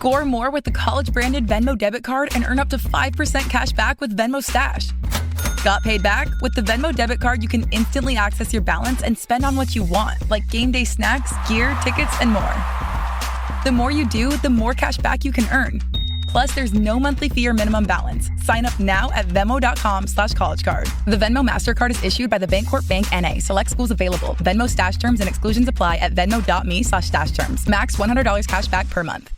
Score more with the college-branded Venmo debit card and earn up to 5% cash back with Venmo Stash. Got paid back? With the Venmo debit card, you can instantly access your balance and spend on what you want, like game day snacks, gear, tickets, and more. The more you do, the more cash back you can earn. Plus, there's no monthly fee or minimum balance. Sign up now at Venmo.com/collegecard. The Venmo MasterCard is issued by the Bancorp Bank N.A. Select schools available. Venmo Stash terms and exclusions apply at venmo.me/stash terms. Max $100 cash back per month.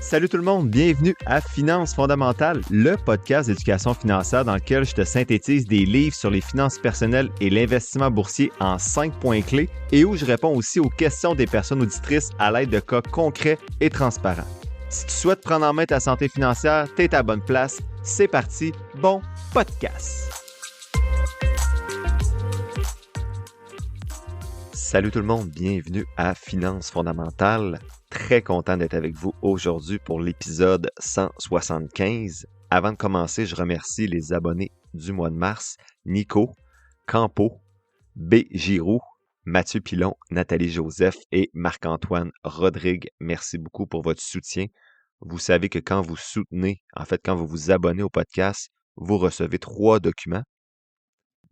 Salut tout le monde, bienvenue à Finances fondamentales, le podcast d'éducation financière dans lequel je te synthétise des livres sur les finances personnelles et l'investissement boursier en 5 points clés et où je réponds aussi aux questions des personnes auditrices à l'aide de cas concrets et transparents. Si tu souhaites prendre en main ta santé financière, t'es à la bonne place. C'est parti, bon podcast! Salut tout le monde, bienvenue à Finances fondamentales. Très content d'être avec vous aujourd'hui pour l'épisode 175. Avant de commencer, je remercie les abonnés du mois de mars, Nico, Campo, B. Giroux, Mathieu Pilon, Nathalie Joseph et Marc-Antoine Rodrigue. Merci beaucoup pour votre soutien. Vous savez que quand vous soutenez, quand vous vous abonnez au podcast, vous recevez 3 documents.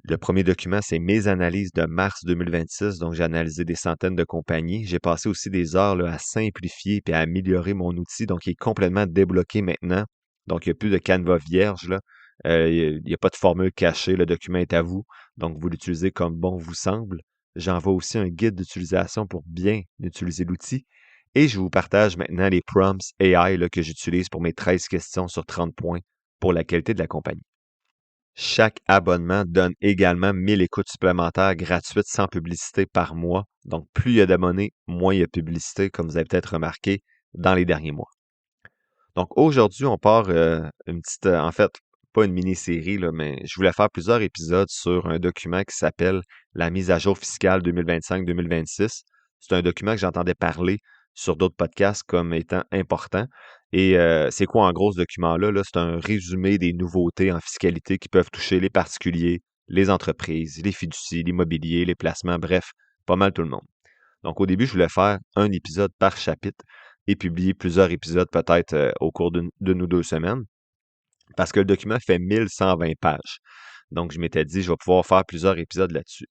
Le premier document, c'est mes analyses de mars 2026. Donc, j'ai analysé des centaines de compagnies. J'ai passé aussi des heures à simplifier et à améliorer mon outil. Donc, il est complètement débloqué maintenant. Donc, il n'y a plus de canevas vierge. Il n'y a pas de formule cachée. Le document est à vous. Donc, vous l'utilisez comme bon vous semble. J'envoie aussi un guide d'utilisation pour bien utiliser l'outil. Et je vous partage maintenant les prompts AI que j'utilise pour mes 13 questions sur 30 points pour la qualité de la compagnie. Chaque abonnement donne également 1000 écoutes supplémentaires gratuites sans publicité par mois. Donc, plus il y a d'abonnés, moins il y a de publicité, comme vous avez peut-être remarqué dans les derniers mois. Donc, aujourd'hui, on part une petite, pas une mini-série, mais je voulais faire plusieurs épisodes sur un document qui s'appelle la mise à jour fiscale 2025-2026. C'est un document que j'entendais parler sur d'autres podcasts comme étant important. Et c'est quoi en gros ce document-là? C'est un résumé des nouveautés en fiscalité qui peuvent toucher les particuliers, les entreprises, les fiducies, l'immobilier, les placements, bref, pas mal tout le monde. Donc au début, je voulais faire un épisode par chapitre et publier plusieurs épisodes peut-être au cours d'une ou 2 semaines parce que le document fait 1120 pages. Donc je m'étais dit, je vais pouvoir faire plusieurs épisodes là-dessus.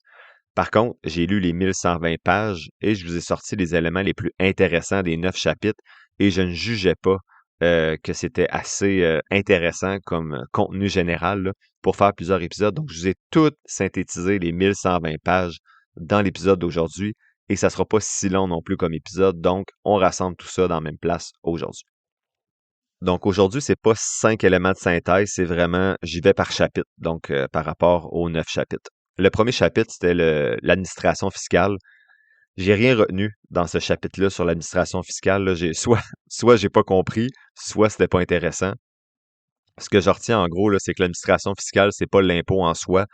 Par contre, j'ai lu les 1120 pages et je vous ai sorti les éléments les plus intéressants des 9 chapitres et je ne jugeais pas que c'était assez intéressant comme contenu général pour faire plusieurs épisodes. Donc, je vous ai tout synthétisé les 1120 pages dans l'épisode d'aujourd'hui et ça ne sera pas si long non plus comme épisode. Donc, on rassemble tout ça dans la même place aujourd'hui. Donc, aujourd'hui, c'est pas 5 éléments de synthèse, c'est vraiment, j'y vais par chapitre, donc par rapport aux 9 chapitres. Le premier chapitre, c'était l'administration fiscale. J'ai rien retenu dans ce chapitre-là sur l'administration fiscale. Là. Soit j'ai pas compris, soit c'était pas intéressant. Ce que je retiens en gros, là, c'est que l'administration fiscale, c'est pas l'impôt en soi,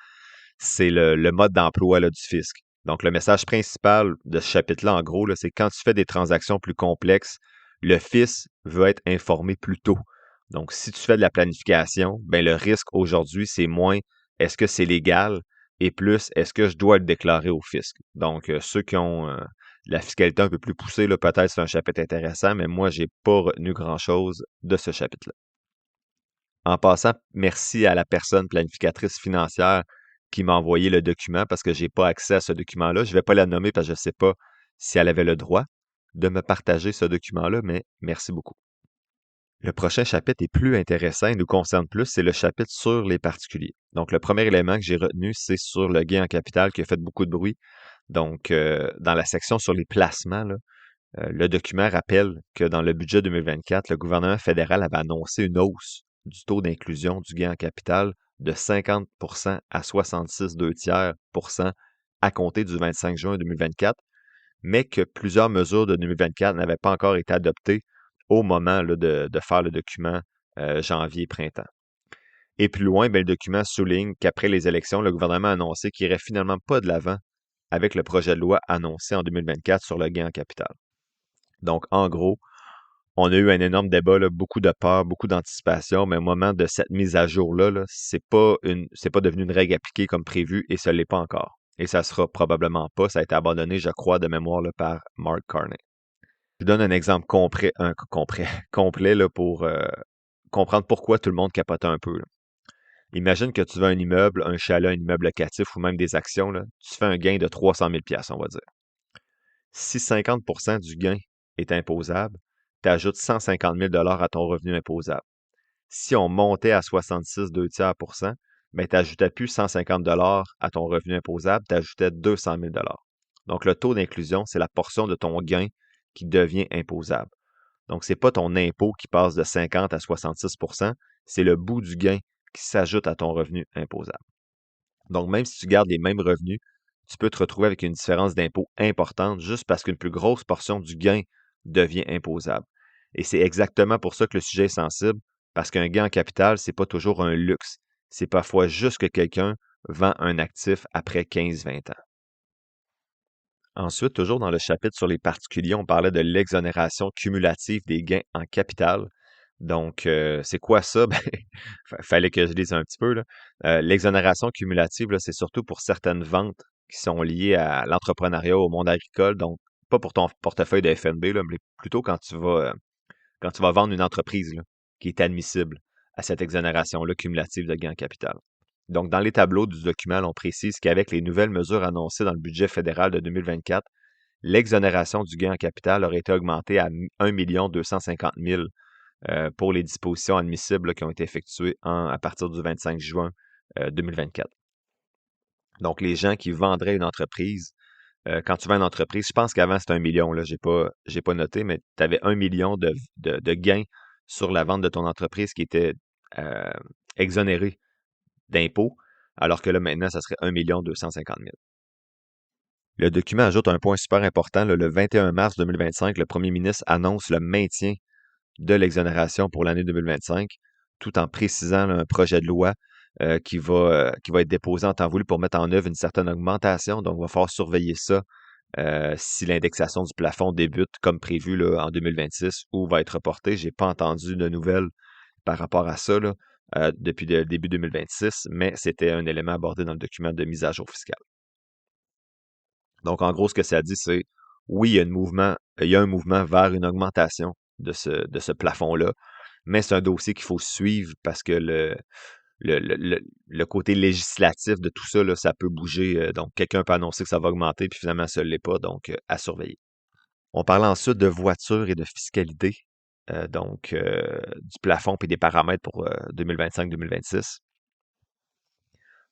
c'est le mode d'emploi là, du fisc. Donc, le message principal de ce chapitre-là, en gros, là, c'est quand tu fais des transactions plus complexes, le fisc veut être informé plus tôt. Donc, si tu fais de la planification, ben le risque aujourd'hui, c'est moins est-ce que c'est légal et plus est-ce que je dois le déclarer au fisc. Donc, ceux qui ont la fiscalité un peu plus poussée, là, peut-être c'est un chapitre intéressant, mais moi, j'ai pas retenu grand-chose de ce chapitre-là. En passant, merci à la personne planificatrice financière qui m'a envoyé le document parce que j'ai pas accès à ce document-là. Je vais pas la nommer parce que je sais pas si elle avait le droit de me partager ce document-là, mais merci beaucoup. Le prochain chapitre est plus intéressant et nous concerne plus, c'est le chapitre sur les particuliers. Donc, le premier élément que j'ai retenu, c'est sur le gain en capital qui a fait beaucoup de bruit. Donc, dans la section sur les placements, là, le document rappelle que dans le budget 2024, le gouvernement fédéral avait annoncé une hausse du taux d'inclusion du gain en capital de 50% à 66,2% à compter du 25 juin 2024, mais que plusieurs mesures de 2024 n'avaient pas encore été adoptées au moment là, de faire le document janvier-printemps. Et plus loin, le document souligne qu'après les élections, le gouvernement a annoncé qu'il n'irait finalement pas de l'avant avec le projet de loi annoncé en 2024 sur le gain en capital. Donc, en gros, on a eu un énorme débat, là, beaucoup de peur, beaucoup d'anticipation, mais au moment de cette mise à jour-là, c'est pas devenu une règle appliquée comme prévu et ça ne l'est pas encore. Et ça sera probablement pas. Ça a été abandonné, je crois, de mémoire là, par Mark Carney. Je donne un exemple complet là, pour comprendre pourquoi tout le monde capote un peu, là. Imagine que tu veux un immeuble, un chalet, un immeuble locatif ou même des actions, là, tu fais un gain de 300 000 on va dire. Si 50% du gain est imposable, tu ajoutes 150 000 à ton revenu imposable. Si on montait à 66 2 tiers pour cent, ben, tu n'ajoutais plus 150 à ton revenu imposable, tu ajoutais 200 000 Donc, le taux d'inclusion, c'est la portion de ton gain qui devient imposable. Donc, ce n'est pas ton impôt qui passe de 50 à 66 c'est le bout du gain qui s'ajoute à ton revenu imposable. Donc, même si tu gardes les mêmes revenus, tu peux te retrouver avec une différence d'impôt importante juste parce qu'une plus grosse portion du gain devient imposable. Et c'est exactement pour ça que le sujet est sensible, parce qu'un gain en capital, c'est pas toujours un luxe. C'est parfois juste que quelqu'un vend un actif après 15-20 ans. Ensuite, toujours dans le chapitre sur les particuliers, on parlait de l'exonération cumulative des gains en capital. Donc, c'est quoi ça? Ben, fallait que je lise un petit peu, là. L'exonération cumulative, là, c'est surtout pour certaines ventes qui sont liées à l'entrepreneuriat, au monde agricole. Donc, pas pour ton portefeuille de FNB, là, mais plutôt quand tu vas vendre une entreprise là, qui est admissible à cette exonération-là cumulative de gains en capital. Donc, dans les tableaux du document, on précise qu'avec les nouvelles mesures annoncées dans le budget fédéral de 2024, l'exonération du gain en capital aurait été augmentée à 1 250 000 pour les dispositions admissibles là, qui ont été effectuées à partir du 25 juin 2024. Donc, les gens qui vendraient une entreprise, quand tu vends une entreprise, je pense qu'avant c'était 1 million, là, j'ai pas noté, mais tu avais 1 million de gains sur la vente de ton entreprise qui était euh, exonéré d'impôts, alors que là, maintenant, ça serait 1 250 000. Le document ajoute un point super important. Là, le 21 mars 2025, le premier ministre annonce le maintien de l'exonération pour l'année 2025, tout en précisant là, un projet de loi qui va être déposé en temps voulu pour mettre en œuvre une certaine augmentation. Donc, il va falloir surveiller ça si l'indexation du plafond débute comme prévu là, en 2026 ou va être reportée. Je n'ai pas entendu de nouvelles par rapport à ça là, depuis le début 2026, mais c'était un élément abordé dans le document de mise à jour fiscale. Donc, en gros, ce que ça dit, c'est oui, il y a un mouvement vers une augmentation de ce plafond-là, mais c'est un dossier qu'il faut suivre parce que le côté législatif de tout ça, là, ça peut bouger. Donc, quelqu'un peut annoncer que ça va augmenter, puis finalement, ça ne l'est pas, donc à surveiller. On parle ensuite de voitures et de fiscalité, du plafond et des paramètres pour 2025-2026.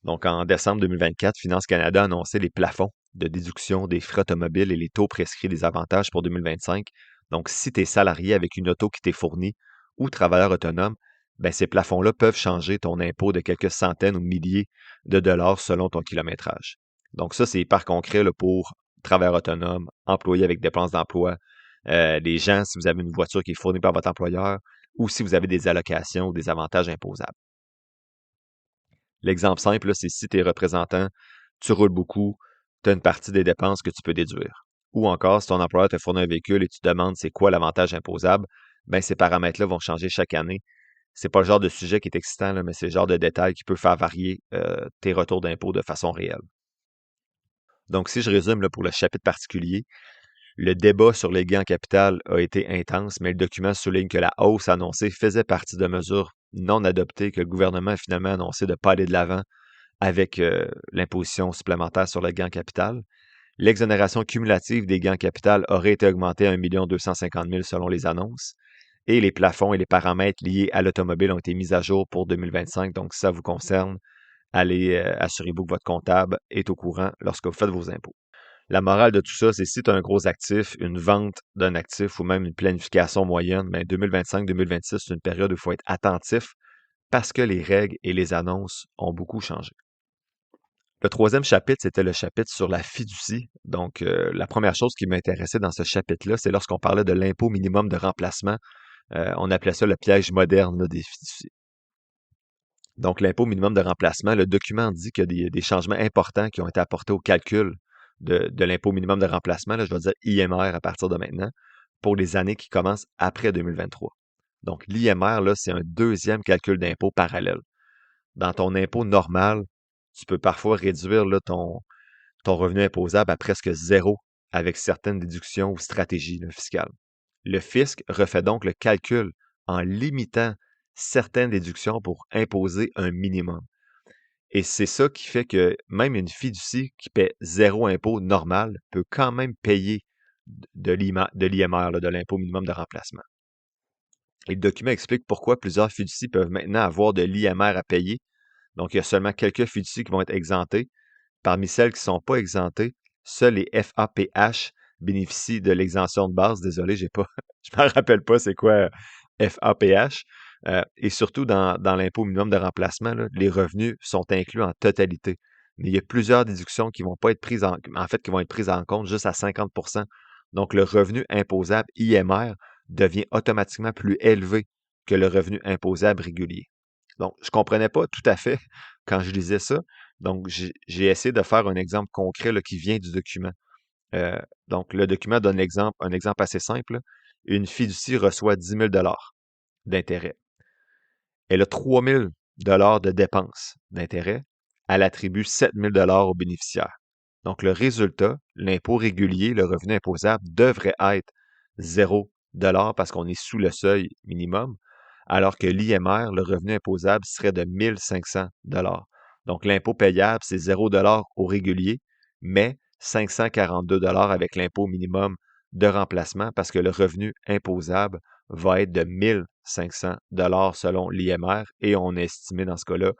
Donc, en décembre 2024, Finance Canada a annoncé les plafonds de déduction des frais automobiles et les taux prescrits des avantages pour 2025. Donc, si tu es salarié avec une auto qui t'est fournie ou travailleur autonome, ben, ces plafonds-là peuvent changer ton impôt de quelques centaines ou milliers de dollars selon ton kilométrage. Donc, ça, c'est hyper concret là, pour travailleurs autonomes, employés avec dépenses d'emploi, les gens, si vous avez une voiture qui est fournie par votre employeur ou si vous avez des allocations ou des avantages imposables. L'exemple simple, là, c'est si tu es représentant, tu roules beaucoup, tu as une partie des dépenses que tu peux déduire. Ou encore, si ton employeur te fournit un véhicule et tu te demandes c'est quoi l'avantage imposable, ben ces paramètres-là vont changer chaque année. C'est pas le genre de sujet qui est excitant, là, mais c'est le genre de détail qui peut faire varier tes retours d'impôt de façon réelle. Donc, si je résume là, pour le chapitre particulier, le débat sur les gains en capital a été intense, mais le document souligne que la hausse annoncée faisait partie de mesures non adoptées que le gouvernement a finalement annoncé de ne pas aller de l'avant avec l'imposition supplémentaire sur le gain en capital. L'exonération cumulative des gains en capital aurait été augmentée à 1 250 000 selon les annonces. Et les plafonds et les paramètres liés à l'automobile ont été mis à jour pour 2025. Donc, si ça vous concerne, allez, assurez-vous que votre comptable est au courant lorsque vous faites vos impôts. La morale de tout ça, c'est si tu as un gros actif, une vente d'un actif ou même une planification moyenne, ben 2025-2026, c'est une période où il faut être attentif parce que les règles et les annonces ont beaucoup changé. Le troisième chapitre, c'était le chapitre sur la fiducie. Donc, la première chose qui m'intéressait dans ce chapitre-là, c'est lorsqu'on parlait de l'impôt minimum de remplacement. On appelait ça le piège moderne là, des fiducies. Donc, l'impôt minimum de remplacement, le document dit qu'il y a des changements importants qui ont été apportés au calcul de l'impôt minimum de remplacement, là, je vais dire IMR à partir de maintenant, pour les années qui commencent après 2023. Donc, l'IMR, là, c'est un deuxième calcul d'impôt parallèle. Dans ton impôt normal, tu peux parfois réduire là, ton revenu imposable à presque zéro avec certaines déductions ou stratégies là, fiscales. Le fisc refait donc le calcul en limitant certaines déductions pour imposer un minimum. Et c'est ça qui fait que même une fiducie qui paie zéro impôt normal peut quand même payer de l'IMR, de l'impôt minimum de remplacement. Et le document explique pourquoi plusieurs fiducies peuvent maintenant avoir de l'IMR à payer. Donc, il y a seulement quelques fiducies qui vont être exemptées. Parmi celles qui ne sont pas exemptées, seuls les FAPH bénéficient de l'exemption de base. Désolé, je ne me rappelle pas c'est quoi FAPH. Et surtout, dans l'impôt minimum de remplacement, là, les revenus sont inclus en totalité. Mais il y a plusieurs déductions qui vont pas être prises qui vont être prises en compte juste à 50%. Donc, le revenu imposable IMR devient automatiquement plus élevé que le revenu imposable régulier. Donc, je ne comprenais pas tout à fait quand je lisais ça. Donc, j'ai essayé de faire un exemple concret là, qui vient du document. Donc, le document donne un exemple assez simple. Là. Une fiducie reçoit 10 000 d'intérêt. Elle a 3 000 de dépenses d'intérêt. Elle attribue 7 000 aux bénéficiaires. Donc, le résultat, l'impôt régulier, le revenu imposable, devrait être 0 parce qu'on est sous le seuil minimum, alors que l'IMR, le revenu imposable, serait de 1 500 Donc, l'impôt payable, c'est 0 au régulier, mais 542 avec l'impôt minimum de remplacement parce que le revenu imposable va être de 1 500 selon l'IMR et on a estimé dans ce cas-là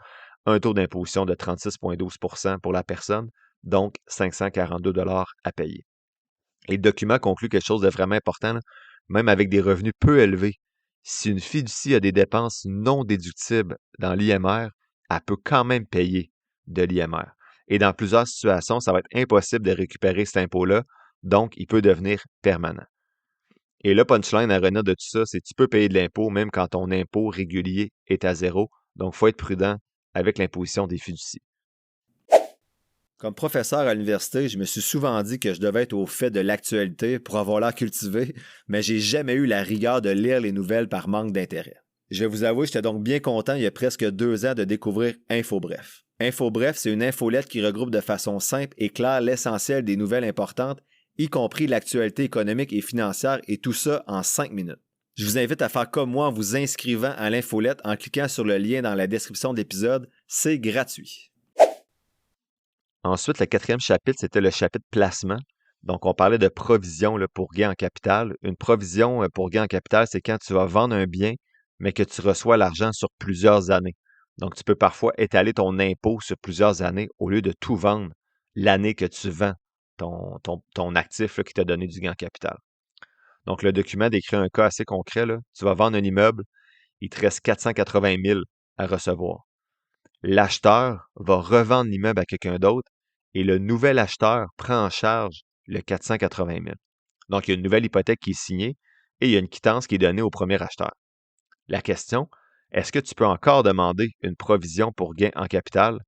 un taux d'imposition de 36,12 pour la personne, donc 542 à payer. Et le document conclut quelque chose de vraiment important, là, même avec des revenus peu élevés. Si une fiducie a des dépenses non déductibles dans l'IMR, elle peut quand même payer de l'IMR. Et dans plusieurs situations, ça va être impossible de récupérer cet impôt-là, donc il peut devenir permanent. Et le punchline à Rena de tout ça, c'est que tu peux payer de l'impôt même quand ton impôt régulier est à zéro. Donc, il faut être prudent avec l'imposition des fiducies. Comme professeur à l'université, je me suis souvent dit que je devais être au fait de l'actualité pour avoir l'air cultivé, mais j'ai jamais eu la rigueur de lire les nouvelles par manque d'intérêt. Je vais vous avouer, j'étais donc bien content il y a presque 2 ans de découvrir InfoBref. InfoBref, c'est une infolette qui regroupe de façon simple et claire l'essentiel des nouvelles importantes, y compris l'actualité économique et financière, et tout ça en 5 minutes. Je vous invite à faire comme moi en vous inscrivant à l'infolette en cliquant sur le lien dans la description de l'épisode. C'est gratuit. Ensuite, le 4e chapitre, c'était le chapitre placement. Donc, on parlait de provision là, pour gain en capital. Une provision pour gain en capital, c'est quand tu vas vendre un bien, mais que tu reçois l'argent sur plusieurs années. Donc, tu peux parfois étaler ton impôt sur plusieurs années au lieu de tout vendre l'année que tu vends ton actif là, qui t'a donné du gain en capital. Donc, le document décrit un cas assez concret. Là. Tu vas vendre un immeuble, il te reste 480 000 à recevoir. L'acheteur va revendre l'immeuble à quelqu'un d'autre et le nouvel acheteur prend en charge le 480 000. Donc, il y a une nouvelle hypothèque qui est signée et il y a une quittance qui est donnée au premier acheteur. La question, est-ce que tu peux encore demander une provision pour gain en capital?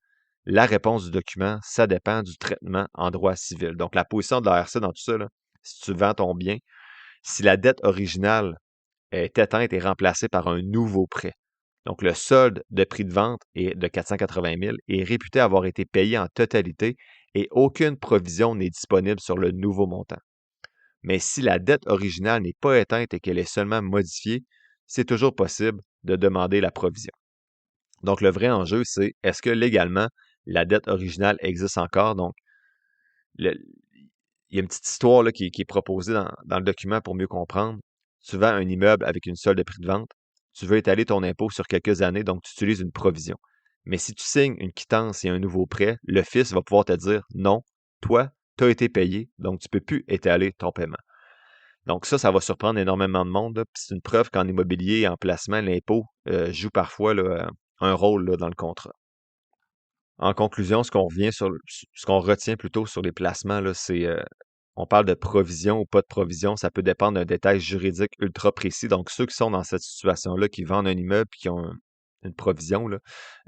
La réponse du document, ça dépend du traitement en droit civil. Donc, la position de l'ARC dans tout ça, là, si tu vends ton bien, si la dette originale est éteinte et remplacée par un nouveau prêt. Donc, le solde de prix de vente est de 480 000 est réputé avoir été payé en totalité et aucune provision n'est disponible sur le nouveau montant. Mais si la dette originale n'est pas éteinte et qu'elle est seulement modifiée, c'est toujours possible de demander la provision. Donc, le vrai enjeu, c'est est-ce que légalement, la dette originale existe encore? Donc, il y a une petite histoire là, qui est proposée dans le document pour mieux comprendre. Tu vends un immeuble avec une solde de prix de vente. Tu veux étaler ton impôt sur quelques années, donc tu utilises une provision. Mais si tu signes une quittance et un nouveau prêt, le fisc va pouvoir te dire non, toi, tu as été payé, donc tu ne peux plus étaler ton paiement. Donc ça va surprendre énormément de monde. C'est une preuve qu'en immobilier et en placement, l'impôt joue parfois là, un rôle là, dans le contrat. En conclusion, ce qu'on retient plutôt sur les placements, là, c'est on parle de provision ou pas de provision, ça peut dépendre d'un détail juridique ultra précis. Donc, ceux qui sont dans cette situation-là, qui vendent un immeuble et qui ont une provision, là,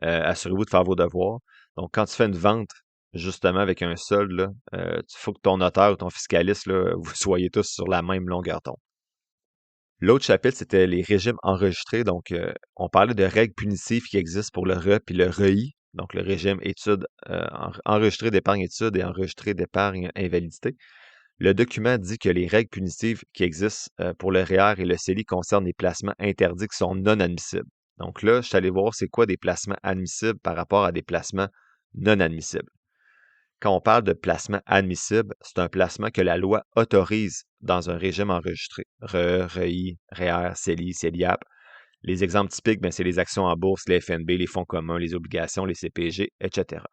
assurez-vous de faire vos devoirs. Donc, quand tu fais une vente, justement, avec un solde, il faut que ton notaire ou ton fiscaliste, là, vous soyez tous sur la même longueur d'onde. L'autre chapitre, c'était les régimes enregistrés. Donc, on parlait de règles punitives qui existent pour le RE puis le REI, donc le régime études enregistré d'épargne études et enregistré d'épargne invalidité. Le document dit que les règles punitives qui existent pour le REER et le CELI concernent les placements interdits qui sont non admissibles. Donc là, je suis allé voir c'est quoi des placements admissibles par rapport à des placements non admissibles. Quand on parle de placement admissible, c'est un placement que la loi autorise dans un régime enregistré. REE, REI, REER, CELI, CELIAP. Les exemples typiques, c'est les actions en bourse, les FNB, les fonds communs, les obligations, les CPG, etc.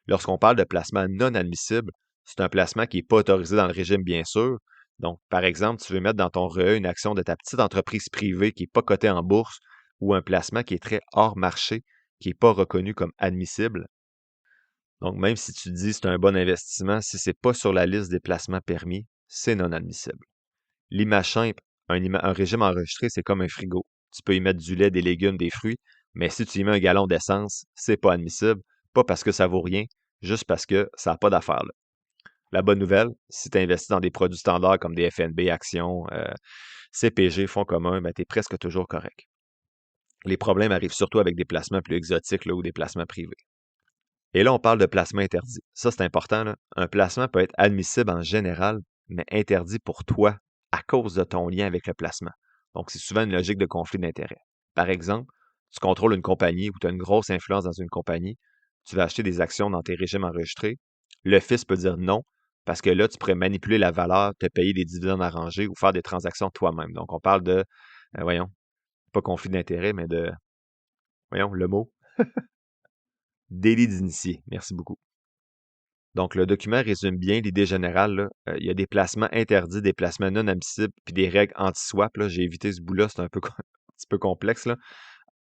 Lorsqu'on parle de placement non admissible, c'est un placement qui n'est pas autorisé dans le régime, bien sûr. Donc, par exemple, tu veux mettre dans ton REE une action de ta petite entreprise privée qui n'est pas cotée en bourse ou un placement qui est très hors marché, qui n'est pas reconnu comme admissible. Donc, même si tu dis que c'est un bon investissement, si ce n'est pas sur la liste des placements permis, c'est non admissible. L'image simple, un régime enregistré, c'est comme un frigo. Tu peux y mettre du lait, des légumes, des fruits, mais si tu y mets un gallon d'essence, c'est pas admissible, pas parce que ça vaut rien, juste parce que ça n'a pas d'affaire là. La bonne nouvelle, si tu investis dans des produits standards comme des FNB, actions, CPG, fonds communs, tu es presque toujours correct. Les problèmes arrivent surtout avec des placements plus exotiques là, ou des placements privés. Et là, on parle de placement interdit. Ça, c'est important, là. Un placement peut être admissible en général, mais interdit pour toi à cause de ton lien avec le placement. Donc, c'est souvent une logique de conflit d'intérêts. Par exemple, tu contrôles une compagnie ou tu as une grosse influence dans une compagnie, tu vas acheter des actions dans tes régimes enregistrés. Le fils peut dire non, parce que là, tu pourrais manipuler la valeur, te payer des dividendes arrangés ou faire des transactions toi-même. Donc, on parle de, pas conflit d'intérêts, mais de, le mot, délit d'initié. Merci beaucoup. Donc, le document résume bien l'idée générale. Là. Il y a des placements interdits, des placements non admissibles, puis des règles anti-swap. J'ai évité ce bout-là, c'est un petit peu complexe. Là.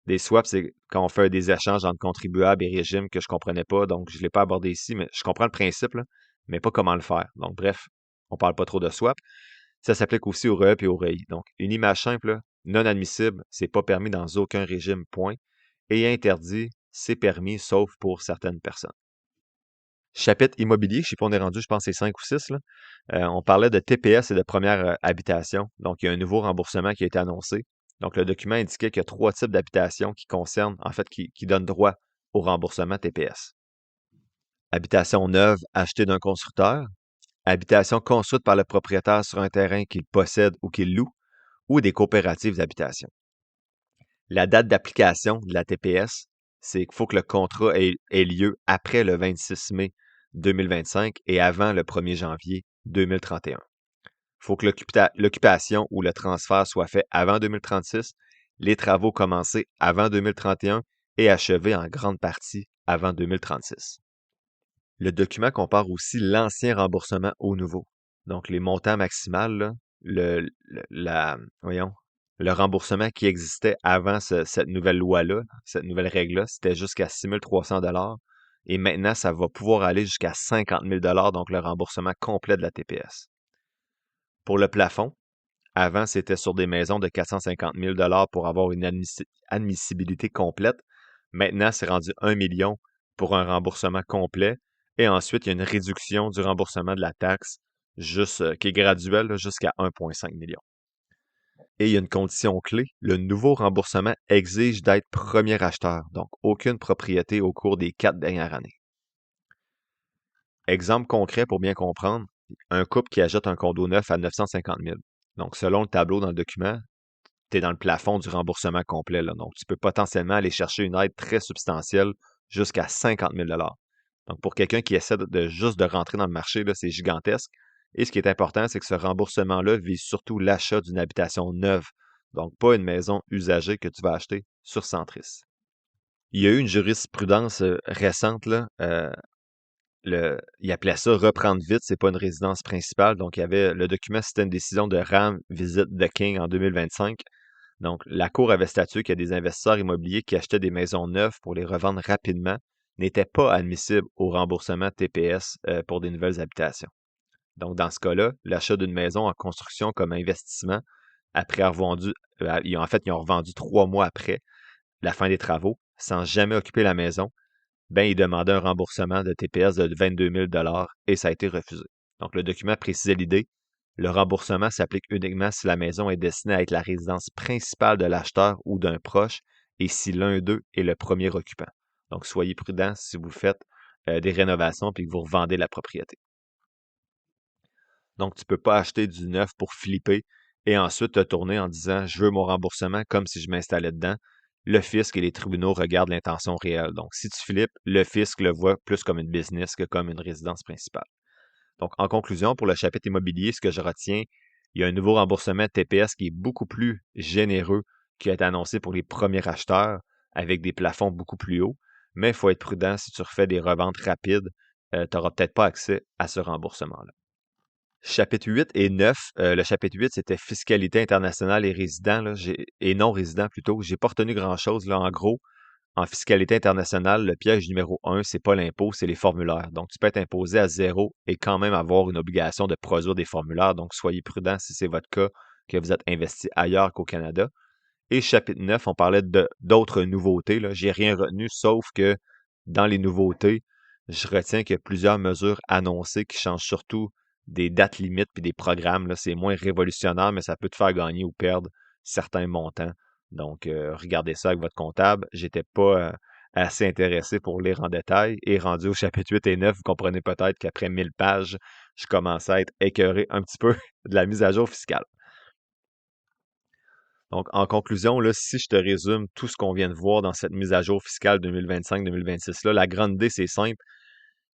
Des swaps, c'est quand on fait des échanges entre contribuables et régimes que je ne comprenais pas, donc je ne l'ai pas abordé ici, mais je comprends le principe, là, mais pas comment le faire. Donc, bref, on ne parle pas trop de swap. Ça s'applique aussi au REE et au REI. Donc, une image simple, là, non admissible, c'est pas permis dans aucun régime, point. Et interdit, c'est permis, sauf pour certaines personnes. Chapitre immobilier, je sais pas, on est rendu, je pense, c'est 5 ou 6. Là. On parlait de TPS et de première habitation. Donc, il y a un nouveau remboursement qui a été annoncé. Donc, le document indiquait qu'il y a 3 types d'habitations qui concernent, en fait, qui donnent droit au remboursement TPS. Habitation neuve achetée d'un constructeur, habitation construite par le propriétaire sur un terrain qu'il possède ou qu'il loue, ou des coopératives d'habitation. La date d'application de la TPS, c'est qu'il faut que le contrat ait lieu après le 26 mai 2025 et avant le 1er janvier 2031. Il faut que l'occupation ou le transfert soit fait avant 2036, les travaux commencés avant 2031 et achevés en grande partie avant 2036. Le document compare aussi l'ancien remboursement au nouveau. Donc, les montants maximaux, là, le remboursement qui existait avant cette nouvelle loi-là, cette nouvelle règle-là, c'était jusqu'à 6 300 $. Et maintenant, ça va pouvoir aller jusqu'à 50 000 $, donc le remboursement complet de la TPS. Pour le plafond, avant, c'était sur des maisons de 450 000 $ pour avoir une admissibilité complète. Maintenant, c'est rendu 1 million pour un remboursement complet. Et ensuite, il y a une réduction du remboursement de la taxe qui est graduelle là, jusqu'à 1,5 million. Et il y a une condition clé, le nouveau remboursement exige d'être premier acheteur, donc aucune propriété au cours des 4 dernières années. Exemple concret pour bien comprendre, un couple qui achète un condo neuf à 950 000. Donc, selon le tableau dans le document, tu es dans le plafond du remboursement complet. Là. Donc, tu peux potentiellement aller chercher une aide très substantielle jusqu'à 50 000 $. Donc, pour quelqu'un qui essaie juste de rentrer dans le marché, là, c'est gigantesque. Et ce qui est important, c'est que ce remboursement-là vise surtout l'achat d'une habitation neuve, donc pas une maison usagée que tu vas acheter sur Centris. Il y a eu une jurisprudence récente, là, il appelait ça reprendre vite, c'est pas une résidence principale, donc il y avait le document, c'était une décision de RAM Visit the King en 2025. Donc, la Cour avait statué que des investisseurs immobiliers qui achetaient des maisons neuves pour les revendre rapidement n'étaient pas admissibles au remboursement TPS pour des nouvelles habitations. Donc, dans ce cas-là, l'achat d'une maison en construction comme investissement, après avoir vendu, ils ont revendu 3 mois après la fin des travaux, sans jamais occuper la maison, ils demandaient un remboursement de TPS de 22 000 $ et ça a été refusé. Donc, le document précisait l'idée. Le remboursement s'applique uniquement si la maison est destinée à être la résidence principale de l'acheteur ou d'un proche et si l'un d'eux est le premier occupant. Donc, soyez prudents si vous faites des rénovations et que vous revendez la propriété. Donc, tu ne peux pas acheter du neuf pour flipper et ensuite te tourner en disant « je veux mon remboursement » comme si je m'installais dedans. Le fisc et les tribunaux regardent l'intention réelle. Donc, si tu flippes, le fisc le voit plus comme une business que comme une résidence principale. Donc, en conclusion, pour le chapitre immobilier, ce que je retiens, il y a un nouveau remboursement de TPS qui est beaucoup plus généreux qui a été annoncé pour les premiers acheteurs avec des plafonds beaucoup plus hauts. Mais il faut être prudent, si tu refais des reventes rapides, tu n'auras peut-être pas accès à ce remboursement-là. Chapitre 8 et 9. Le chapitre 8, c'était fiscalité internationale et résident, là, et non résident plutôt. J'ai pas retenu grand-chose. Là, en gros, en fiscalité internationale, le piège numéro 1, c'est pas l'impôt, c'est les formulaires. Donc, tu peux être imposé à zéro et quand même avoir une obligation de produire des formulaires. Donc, soyez prudents si c'est votre cas, que vous êtes investi ailleurs qu'au Canada. Et chapitre 9, on parlait d'autres nouveautés. J'ai rien retenu, sauf que dans les nouveautés, je retiens qu'il y a plusieurs mesures annoncées qui changent surtout des dates limites puis des programmes. Là, c'est moins révolutionnaire, mais ça peut te faire gagner ou perdre certains montants. Donc, regardez ça avec votre comptable. J'étais pas assez intéressé pour lire en détail. Et rendu au chapitre 8 et 9, vous comprenez peut-être qu'après 1000 pages, je commençais à être écœuré un petit peu de la mise à jour fiscale. Donc, en conclusion, là, si je te résume tout ce qu'on vient de voir dans cette mise à jour fiscale 2025-2026, là, la grande idée, c'est simple.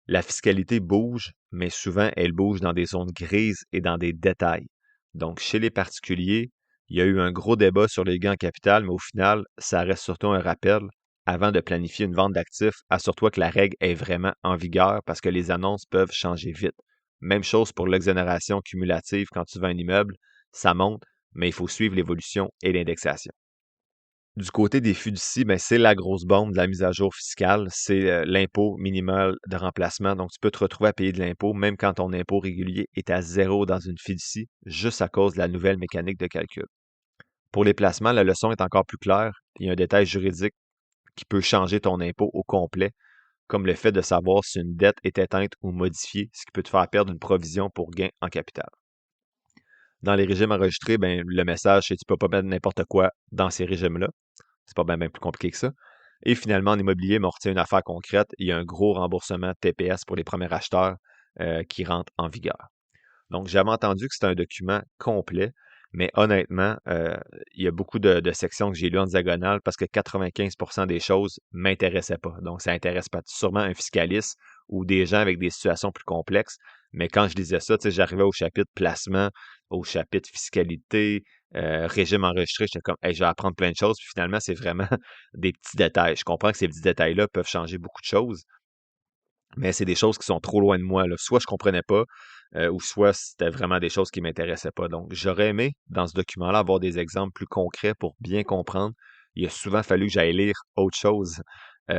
La fiscalité bouge, mais souvent, elle bouge dans des zones grises et dans des détails. Donc, chez les particuliers, il y a eu un gros débat sur les gains en capital, mais au final, ça reste surtout un rappel. Avant de planifier une vente d'actifs, assure-toi que la règle est vraiment en vigueur parce que les annonces peuvent changer vite. Même chose pour l'exonération cumulative quand tu vends un immeuble, ça monte, mais il faut suivre l'évolution et l'indexation. Du côté des fiducies, ben, c'est la grosse bombe de la mise à jour fiscale, c'est l'impôt minimal de remplacement. Donc, tu peux te retrouver à payer de l'impôt, même quand ton impôt régulier est à zéro dans une fiducie, juste à cause de la nouvelle mécanique de calcul. Pour les placements, la leçon est encore plus claire. Il y a un détail juridique qui peut changer ton impôt au complet, comme le fait de savoir si une dette est éteinte ou modifiée, ce qui peut te faire perdre une provision pour gain en capital. Dans les régimes enregistrés, ben, le message, c'est que tu ne peux pas mettre n'importe quoi dans ces régimes-là. C'est pas bien plus compliqué que ça. Et finalement, en immobilier, on retient une affaire concrète. Il y a un gros remboursement de TPS pour les premiers acheteurs qui rentre en vigueur. Donc, j'avais entendu que c'était un document complet, mais honnêtement, il y a beaucoup de sections que j'ai lues en diagonale parce que 95% des choses ne m'intéressaient pas. Donc, ça intéresse pas sûrement un fiscaliste ou des gens avec des situations plus complexes. Mais quand je lisais ça, j'arrivais au chapitre placement, au chapitre fiscalité, régime enregistré, j'étais comme, hey, je vais apprendre plein de choses. Puis finalement, c'est vraiment des petits détails. Je comprends que ces petits détails-là peuvent changer beaucoup de choses, mais c'est des choses qui sont trop loin de moi. Là. Soit je comprenais pas, ou soit c'était vraiment des choses qui m'intéressaient pas. Donc, j'aurais aimé, dans ce document-là, avoir des exemples plus concrets pour bien comprendre. Il a souvent fallu que j'aille lire autre chose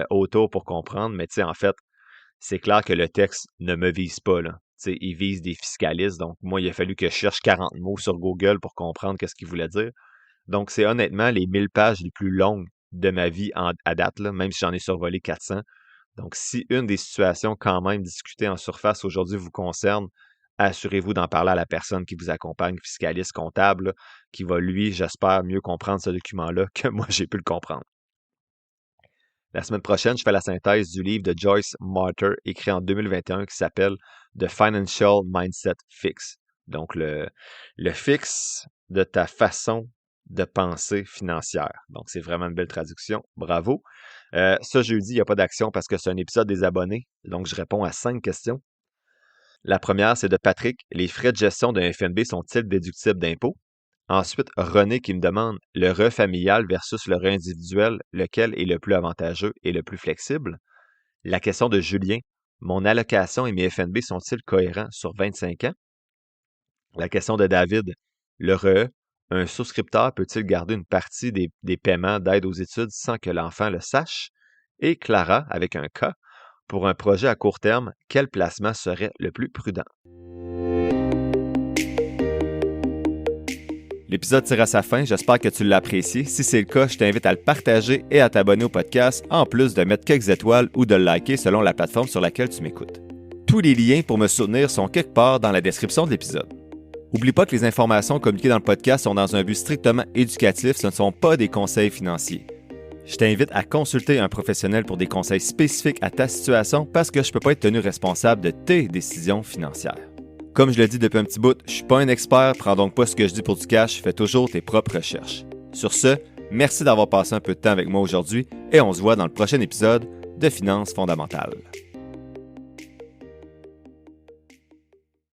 autour pour comprendre, mais tu sais, en fait, c'est clair que le texte ne me vise pas, là. Tu sais, il vise des fiscalistes. Donc, moi, il a fallu que je cherche 40 mots sur Google pour comprendre qu'est-ce qu'il voulait dire. Donc, c'est honnêtement les 1000 pages les plus longues de ma vie à date, là, même si j'en ai survolé 400. Donc, si une des situations quand même discutées en surface aujourd'hui vous concerne, assurez-vous d'en parler à la personne qui vous accompagne, fiscaliste, comptable, là, qui va, lui, j'espère, mieux comprendre ce document-là que moi, j'ai pu le comprendre. La semaine prochaine, je fais la synthèse du livre de Joyce Marter, écrit en 2021, qui s'appelle The Financial Mindset Fix. Donc, le fixe de ta façon de penser financière. Donc, c'est vraiment une belle traduction. Bravo. Ce jeudi, il n'y a pas d'action parce que c'est un épisode des abonnés. Donc, je réponds à 5 questions. La première, c'est de Patrick. Les frais de gestion d'un FNB sont-ils déductibles d'impôt? Ensuite, René qui me demande le RE familial versus le RE individuel, lequel est le plus avantageux et le plus flexible? La question de Julien, mon allocation et mes FNB sont-ils cohérents sur 25 ans? La question de David, le RE, un souscripteur peut-il garder une partie des paiements d'aide aux études sans que l'enfant le sache? Et Clara, avec un K, pour un projet à court terme, quel placement serait le plus prudent? L'épisode tire à sa fin, j'espère que tu l'as apprécié. Si c'est le cas, je t'invite à le partager et à t'abonner au podcast, en plus de mettre quelques étoiles ou de le liker selon la plateforme sur laquelle tu m'écoutes. Tous les liens pour me soutenir sont quelque part dans la description de l'épisode. N'oublie pas que les informations communiquées dans le podcast sont dans un but strictement éducatif, ce ne sont pas des conseils financiers. Je t'invite à consulter un professionnel pour des conseils spécifiques à ta situation parce que je ne peux pas être tenu responsable de tes décisions financières. Comme je le dis depuis un petit bout, je suis pas un expert, prends donc pas ce que je dis pour du cash, fais toujours tes propres recherches. Sur ce, merci d'avoir passé un peu de temps avec moi aujourd'hui et on se voit dans le prochain épisode de Finances fondamentales.